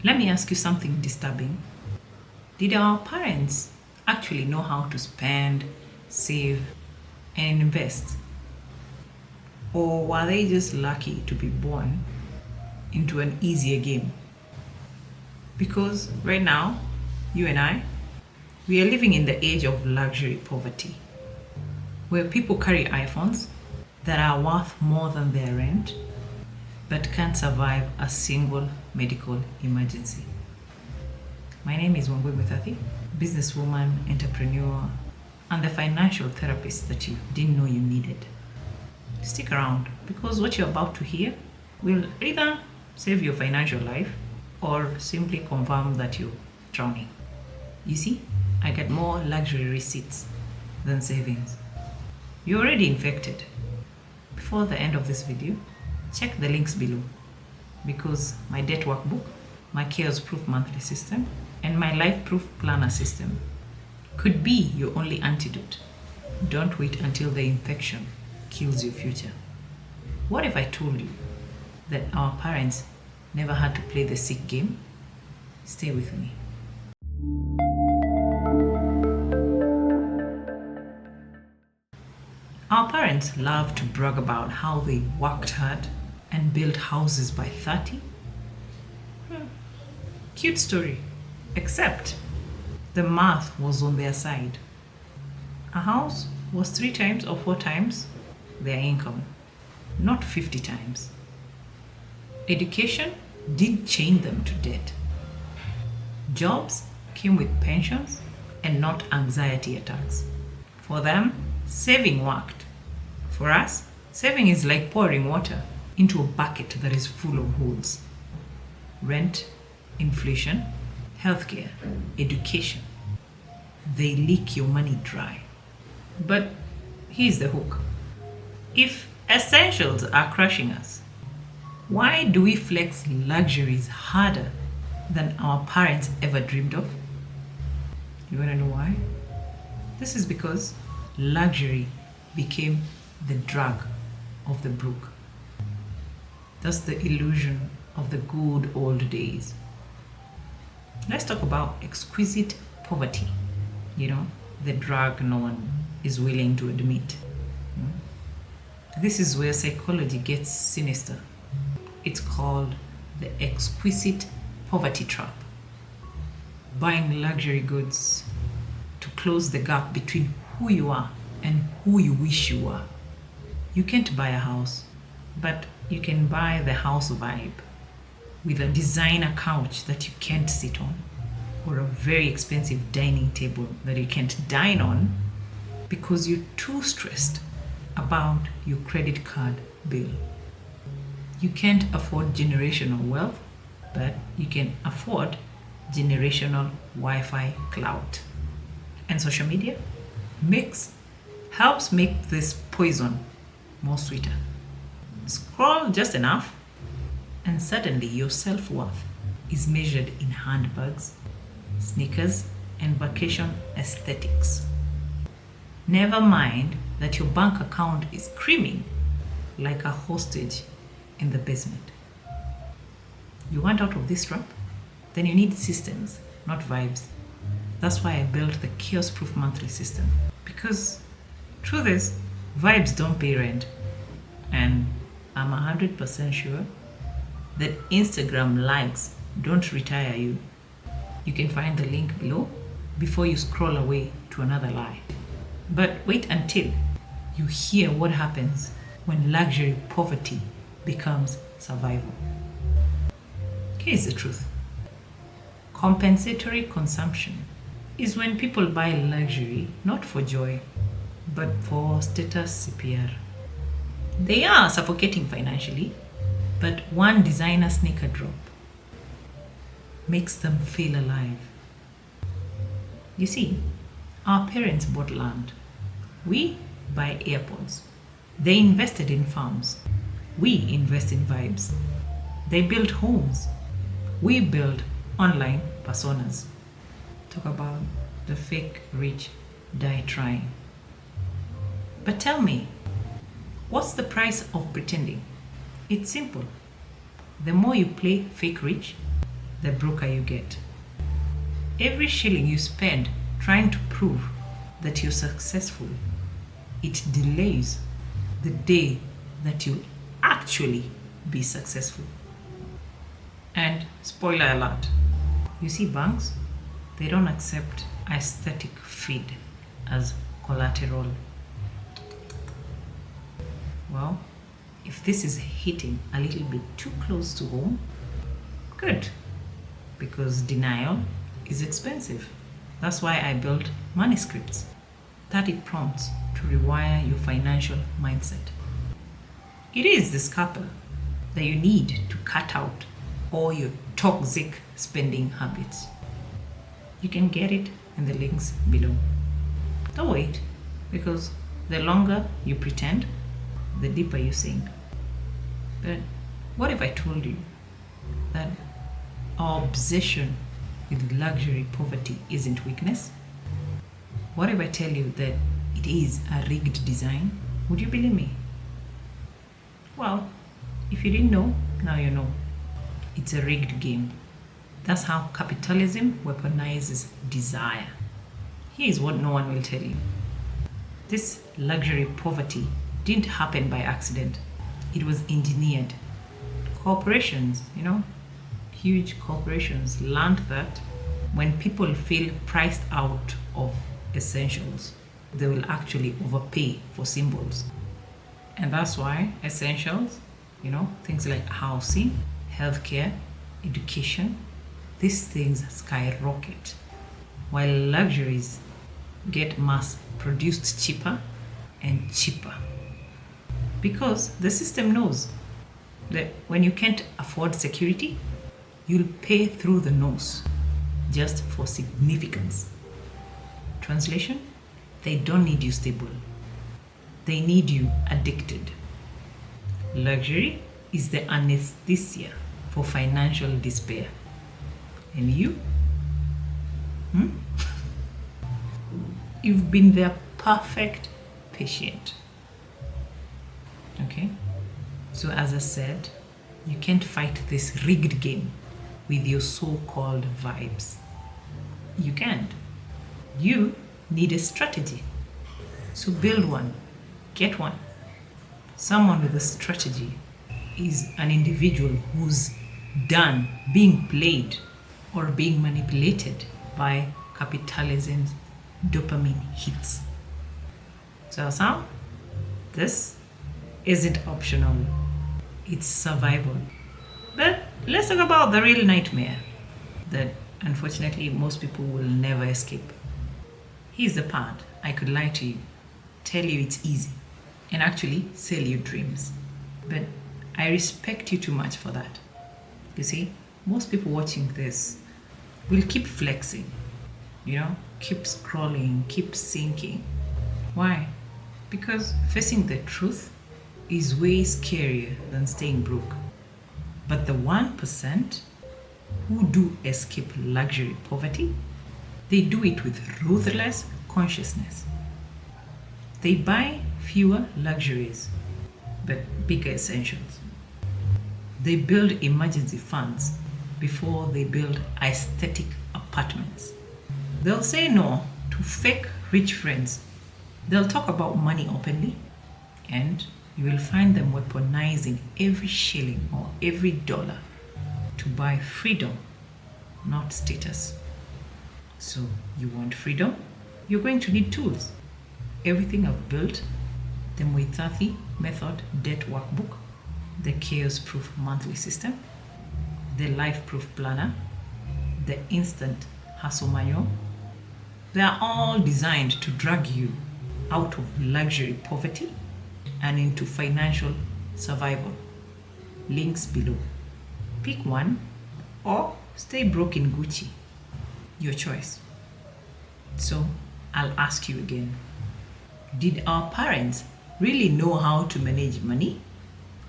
Let me ask you something disturbing. Did our parents actually know how to spend, save, and invest? Or were they just lucky to be born into an easier game? Because right now, you and I, we are living in the age of luxury poverty, where people carry iPhones that are worth more than their rent, but can't survive a single medical emergency. My name is Wangui Muithathi, businesswoman, entrepreneur, and the financial therapist that you didn't know you needed. Stick around, because what you're about to hear will either save your financial life or simply confirm that you're drowning. You see, I get more luxury receipts than savings. You're already infected. Before the end of this video, check the links below, because my debt workbook, my chaos-proof monthly system, and my life-proof planner system could be your only antidote. Don't wait until the infection kills your future. What if I told you that our parents never had to play the sick game? Stay with me. Our parents love to brag about how they worked hard and built houses by 30. Cute story, except the math was on their side. A house was 3 times or 4 times their income, not 50 times. Education did chain them to debt. Jobs came with pensions and not anxiety attacks. For them, saving worked. For us, saving is like pouring water into a bucket that is full of holes. Rent, inflation, healthcare, education. They leak your money dry. But here's the hook. If essentials are crushing us, why do we flex luxuries harder than our parents ever dreamed of? You wanna know why? This is because luxury became the drug of the broke. That's the illusion of the good old days. Let's talk about exquisite poverty. The drug no one is willing to admit. This is where psychology gets sinister. It's called the exquisite poverty trap. Buying luxury goods to close the gap between who you are and who you wish you were. You can't buy a house, but you can buy the house vibe with a designer couch that you can't sit on, or a very expensive dining table that you can't dine on because you're too stressed about your credit card bill. You can't afford generational wealth, but you can afford generational Wi-Fi clout. And social media helps make this poison more sweeter. Scroll just enough, and suddenly your self-worth is measured in handbags, sneakers, and vacation aesthetics. Never mind that your bank account is screaming like a hostage in the basement. You want out of this trap? Then you need systems, not vibes. That's why I built the chaos-proof monthly system. Because truth is, vibes don't pay rent. And I'm 100% sure that Instagram likes don't retire you. You can find the link below before you scroll away to another lie. But wait until you hear what happens when luxury poverty becomes survival. Here's the truth. Compensatory consumption is when people buy luxury not for joy, but for status CPR. They are suffocating financially, but one designer sneaker drop makes them feel alive. You see, our parents bought land. We buy AirPods. They invested in farms. We invest in vibes. They build homes. We build online personas. Talk about the fake rich die trying. But tell me, what's the price of pretending? It's simple. The more you play fake rich, the broker you get. Every shilling you spend trying to prove that you're successful, it delays the day that you'll actually be successful. And spoiler alert, you see, banks, they don't accept aesthetic feed as collateral. Well, if this is hitting a little bit too close to home, good, because denial is expensive. That's why I built manuscripts, 30 prompts to rewire your financial mindset. It is the scalpel that you need to cut out all your toxic spending habits. You can get it in the links below. Don't wait, because the longer you pretend, the deeper you sink. But what if I told you that our obsession with luxury poverty isn't weakness? What if I tell you that it is a rigged design? Would you believe me? Well, if you didn't know, now you know. It's a rigged game. That's how capitalism weaponizes desire. Here's what no one will tell you. This luxury poverty didn't happen by accident. It was engineered. Corporations, huge corporations learned that when people feel priced out of essentials, they will actually overpay for symbols. And that's why essentials, things like housing, healthcare, education, these things skyrocket, while luxuries get mass produced cheaper and cheaper. Because the system knows that when you can't afford security, you'll pay through the nose just for significance. Translation? They don't need you stable. They need you addicted. Luxury is the anesthesia for financial despair. And you? You've been their perfect patient. Okay? So as I said, you can't fight this rigged game with your so-called vibes. You can't. You need a strategy. So build one. Get one. Someone with a strategy is an individual who's done being played or being manipulated by capitalism's dopamine hits. So Sam, this isn't optional. It's survival. But let's talk about the real nightmare that unfortunately most people will never escape. Here's the part I could lie to you, tell you it's easy, and actually sell you dreams. But I respect you too much for that. You see, most people watching this will keep flexing, keep scrolling, keep sinking. Why? Because facing the truth is way scarier than staying broke. But the 1% who do escape luxury poverty, they do it with ruthless consciousness. They buy fewer luxuries, but bigger essentials. They build emergency funds before they build aesthetic apartments. They'll say no to fake rich friends. They'll talk about money openly, and you will find them weaponizing every shilling or every dollar to buy freedom, not status. So you want freedom? You're going to need tools. Everything I've built, the Muithathi method debt workbook, the chaos-proof monthly system, the life-proof planner, the instant hustle manual, they are all designed to drag you out of luxury poverty and into financial survival. Links below. Pick one or stay broke in Gucci. Your choice. So I'll ask you again. Did our parents really know how to manage money?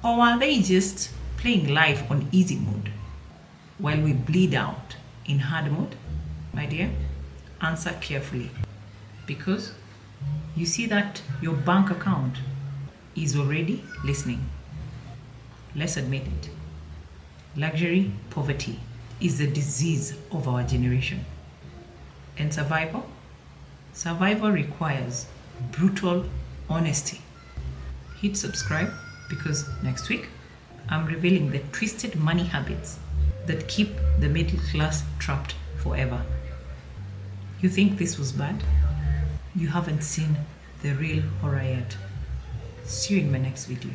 Or were they just playing life on easy mode while we bleed out in hard mode? My dear, answer carefully, because you see that your bank account is already listening. Let's admit it. Luxury poverty is the disease of our generation. And survival? Survival requires brutal honesty. Hit subscribe because next week I'm revealing the twisted money habits that keep the middle class trapped forever. You think this was bad? You haven't seen the real horror yet. See you in my next video.